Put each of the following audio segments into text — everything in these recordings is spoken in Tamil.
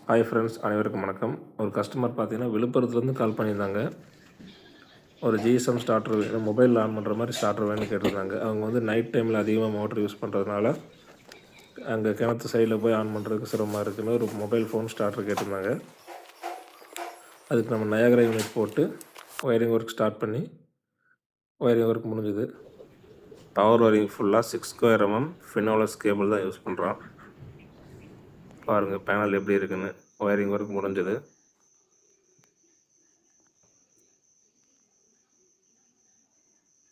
ஹாய் ஃப்ரெண்ட்ஸ், அனைவருக்கும் வணக்கம். ஒரு கஸ்டமர் பார்த்தீங்கன்னா விழுப்புரத்துலேருந்து கால் பண்ணியிருந்தாங்க. ஒரு ஜிஎஸ்எம் ஸ்டார்டர் வேணும், மொபைலில் ஆன் பண்ணுற மாதிரி ஸ்டார்டர் வேணும்னு கேட்டிருந்தாங்க. அவங்க வந்து நைட் டைமில் அதிகமாக மோட்டர் யூஸ் பண்ணுறதுனால அங்கே கிணத்து சைடில் போய் ஆன் பண்ணுறதுக்கு சிரமமாக இருக்குன்னு ஒரு மொபைல் ஃபோன் ஸ்டார்டர் கேட்டிருந்தாங்க. அதுக்கு நம்ம நயாகரா யூனிட் போட்டு ஒயரிங் ஒர்க் ஸ்டார்ட் பண்ணி ஒயரிங் ஒர்க் முடிஞ்சுது. பவர் ஒயரிங் ஃபுல்லாக 6 mm ஃபினோலஸ் கேபிள் தான் யூஸ் பண்ணுறோம். பாருங்கள் பேனல் எப்படி இருக்குன்னு. ஒயரிங் ஒர்க் முடிஞ்சது.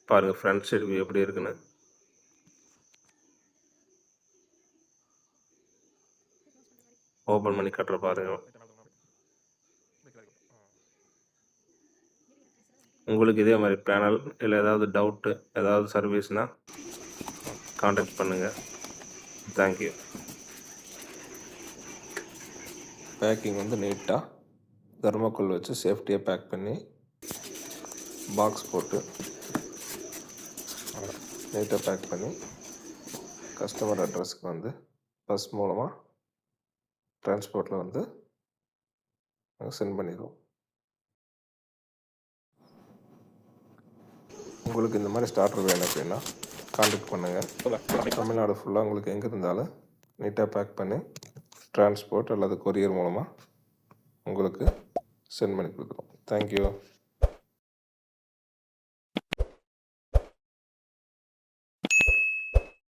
பாருங்கள் ஃப்ரண்ட் சைடு வியூ எப்படி இருக்குன்னு. ஓப்பன் பண்ணி கட்டுற பாருங்க. உங்களுக்கு இதே மாதிரி பேனல் இல்லை ஏதாவது டவுட்டு, ஏதாவது சர்வீஸ்னால் கான்டாக்ட் பண்ணுங்கள். தேங்க்யூ. பேக்கிங் வந்து நீட்டாக தெர்மோக்கோல் வச்சு சேஃப்டியாக பேக் பண்ணி பாக்ஸ் போட்டு நீட்டாக பேக் பண்ணி கஸ்டமர் அட்ரஸ்க்கு வந்து பஸ் மூலமாக டிரான்ஸ்போர்ட்டில் வந்து சென்ட் பண்ணிடுவோம். உங்களுக்கு இந்த மாதிரி ஸ்டார்டர் வேணும் அப்படின்னா கான்டாக்ட் பண்ணுங்கள். தமிழ்நாடு ஃபுல்லாக உங்களுக்கு எங்கே இருந்தாலும் நீட்டாக பேக் பண்ணி டிரான்ஸ்போர்ட் அல்லது கொரியர் மூலமாக உங்களுக்கு சென்ட் பண்ணி கொடுக்குறோம். தேங்க்யூ.